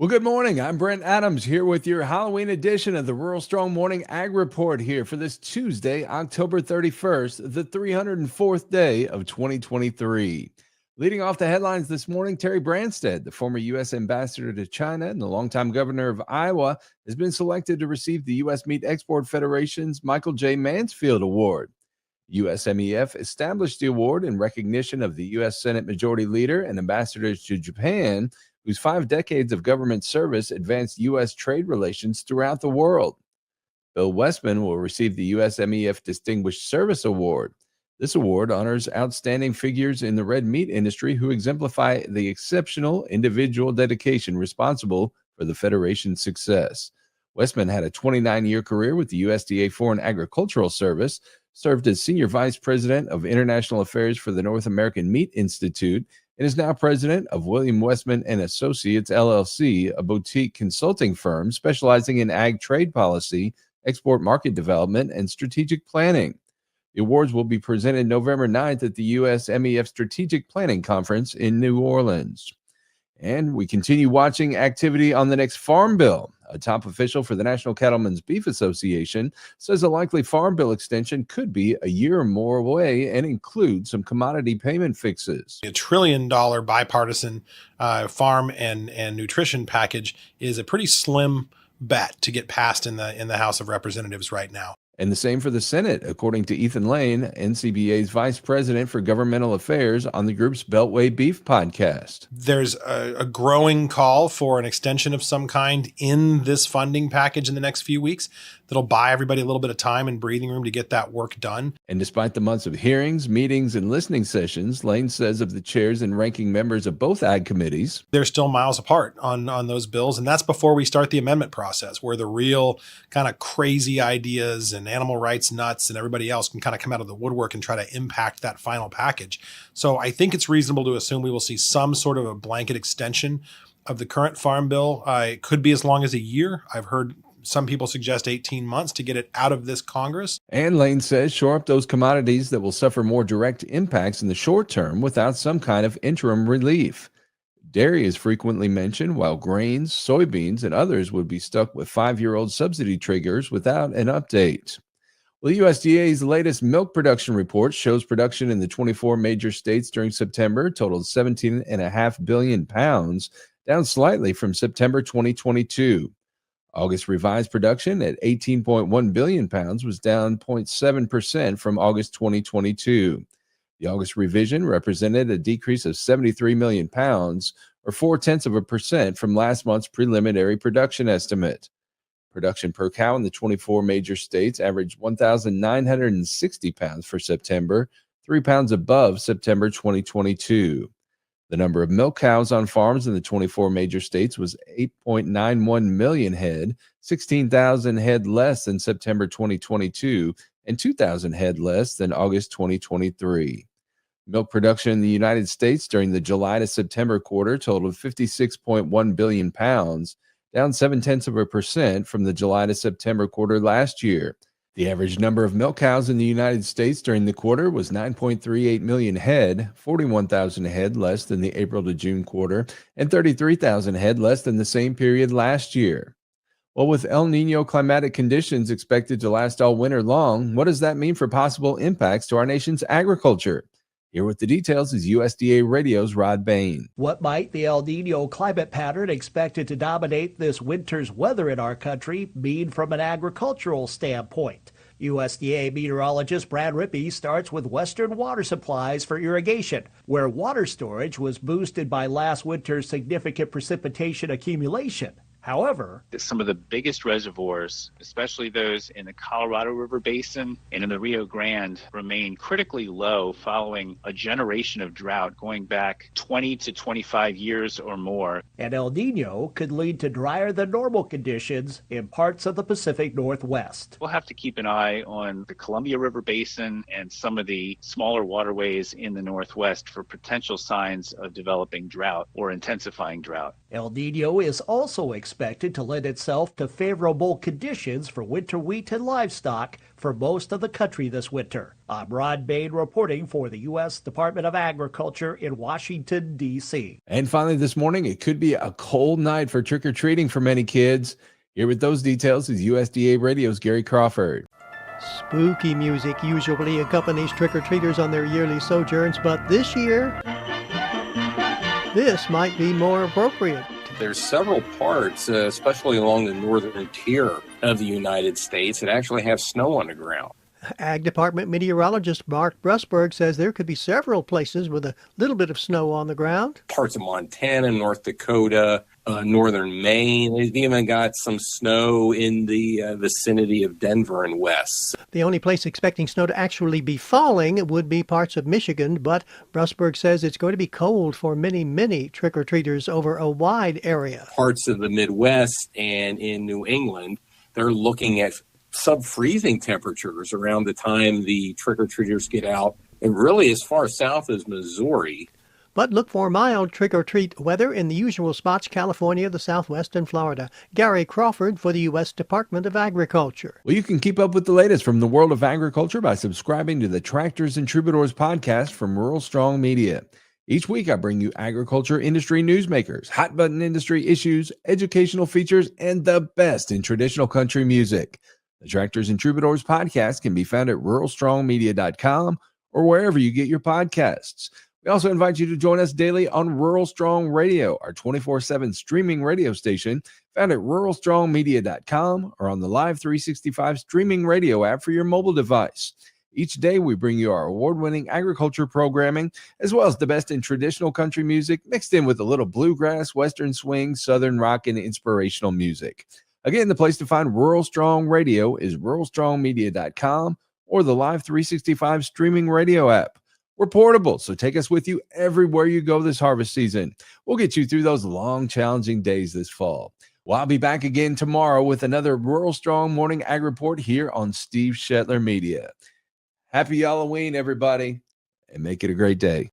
Well, good morning. I'm Brent Adams here with your Halloween edition of the Rural Strong Morning Ag Report here for this Tuesday, October 31st, the 304th day of 2023. Leading off the headlines this morning, Terry Branstad, the former U.S. ambassador to China and the longtime governor of Iowa, has been selected to receive the U.S. Meat Export Federation's Michael J. Mansfield Award. USMEF established the award in recognition of the U.S. Senate Majority Leader and ambassadors to Japan, whose 5 decades of government service advanced U.S. trade relations throughout the world. Bill Westman will receive the USMEF Distinguished Service Award. This award honors outstanding figures in the red meat industry who exemplify the exceptional individual dedication responsible for the Federation's success. Westman had a 29-year career with the USDA Foreign Agricultural Service, served as Senior Vice President of International Affairs for the North American Meat Institute, and is now president of William Westman and Associates, LLC, a boutique consulting firm specializing in ag trade policy, export market development, and strategic planning. The awards will be presented November 9th at the USMEF Strategic Planning Conference in New Orleans. And we continue watching activity on the next Farm Bill. A top official for the National Cattlemen's Beef Association says a likely Farm Bill extension could be a year or more away and include some commodity payment fixes. $1 trillion bipartisan farm and nutrition package is a pretty slim bet to get passed in the House of Representatives right now. And the same for the Senate, according to Ethan Lane, NCBA's vice president for governmental affairs on the group's Beltway Beef podcast. There's a growing call for an extension of some kind in this funding package in the next few weeks that'll buy everybody a little bit of time and breathing room to get that work done. And despite the months of hearings, meetings, and listening sessions, Lane says of the chairs and ranking members of both ag committees, they're still miles apart on those bills. And that's before we start the amendment process, where the real kind of crazy ideas and animal rights nuts and everybody else can kind of come out of the woodwork and try to impact that final package. So I think it's reasonable to assume we will see some sort of a blanket extension of the current farm bill. It could be as long as a year. I've heard some people suggest 18 months to get it out of this Congress. And Lane says shore up those commodities that will suffer more direct impacts in the short term without some kind of interim relief. Dairy is frequently mentioned, while grains, soybeans, and others would be stuck with 5-year-old subsidy triggers without an update. Well, USDA's latest milk production report shows production in the 24 major states during September totaled 17.5 billion pounds, down slightly from September 2022. August revised production at 18.1 billion pounds was down 0.7% from August 2022. The August revision represented a decrease of 73 million pounds, or 0.4% from last month's preliminary production estimate. Production per cow in the 24 major states averaged 1,960 pounds for September, 3 pounds above September 2022. The number of milk cows on farms in the 24 major states was 8.91 million head, 16,000 head less than September 2022, and 2,000 head less than August 2023. Milk production in the United States during the July to September quarter totaled 56.1 billion pounds, down 0.7% from the July to September quarter last year. The average number of milk cows in the United States during the quarter was 9.38 million head, 41,000 head less than the April to June quarter, and 33,000 head less than the same period last year. Well, with El Nino climatic conditions expected to last all winter long, what does that mean for possible impacts to our nation's agriculture? Here with the details is USDA Radio's Rod Bain. What might the El Nino climate pattern expected to dominate this winter's weather in our country mean from an agricultural standpoint? USDA meteorologist Brad Rippey starts with western water supplies for irrigation, where water storage was boosted by last winter's significant precipitation accumulation. However, some of the biggest reservoirs, especially those in the Colorado River Basin and in the Rio Grande, remain critically low following a generation of drought going back 20 to 25 years or more. And El Nino could lead to drier than normal conditions in parts of the Pacific Northwest. We'll have to keep an eye on the Columbia River Basin and some of the smaller waterways in the Northwest for potential signs of developing drought or intensifying drought. El Nino is also expected expected to lend itself to favorable conditions for winter wheat and livestock for most of the country this winter. I'm Rod Bain reporting for the U.S. Department of Agriculture in Washington, D.C. And finally this morning, it could be a cold night for trick-or-treating for many kids. Here with those details is USDA Radio's Gary Crawford. Spooky music usually accompanies trick-or-treaters on their yearly sojourns, but this year, this might be more appropriate. There's several parts, especially along the northern tier of the United States, that actually have snow on the ground. Ag Department meteorologist Mark Brusberg says there could be several places with a little bit of snow on the ground. Parts of Montana, North Dakota, northern Maine. They've even got some snow in the vicinity of Denver and West. The only place expecting snow to actually be falling would be parts of Michigan, but Brusberg says it's going to be cold for many, many trick-or-treaters over a wide area. Parts of the Midwest and in New England, they're looking at sub-freezing temperatures around the time the trick-or-treaters get out, and really as far south as Missouri. But look for mild trick-or-treat weather in the usual spots: California, the Southwest, and Florida. Gary Crawford for the U.S. Department of Agriculture. Well, you can keep up with the latest from the world of agriculture by subscribing to the Tractors and Troubadours podcast from Rural Strong Media. Each week, I bring you agriculture industry newsmakers, hot-button industry issues, educational features, and the best in traditional country music. The Tractors and Troubadours podcast can be found at ruralstrongmedia.com or wherever you get your podcasts. We also invite you to join us daily on Rural Strong Radio, our 24/7 streaming radio station, found at ruralstrongmedia.com or on the Live 365 streaming radio app for your mobile device. Each day, we bring you our award-winning agriculture programming, as well as the best in traditional country music, mixed in with a little bluegrass, western swing, southern rock, and inspirational music. Again, the place to find Rural Strong Radio is ruralstrongmedia.com or the Live 365 streaming radio app. We're portable, so take us with you everywhere you go this harvest season. We'll get you through those long, challenging days this fall. Well, I'll be back again tomorrow with another Rural Strong Morning Ag Report here on Steve Shetler Media. Happy Halloween, everybody, and make it a great day.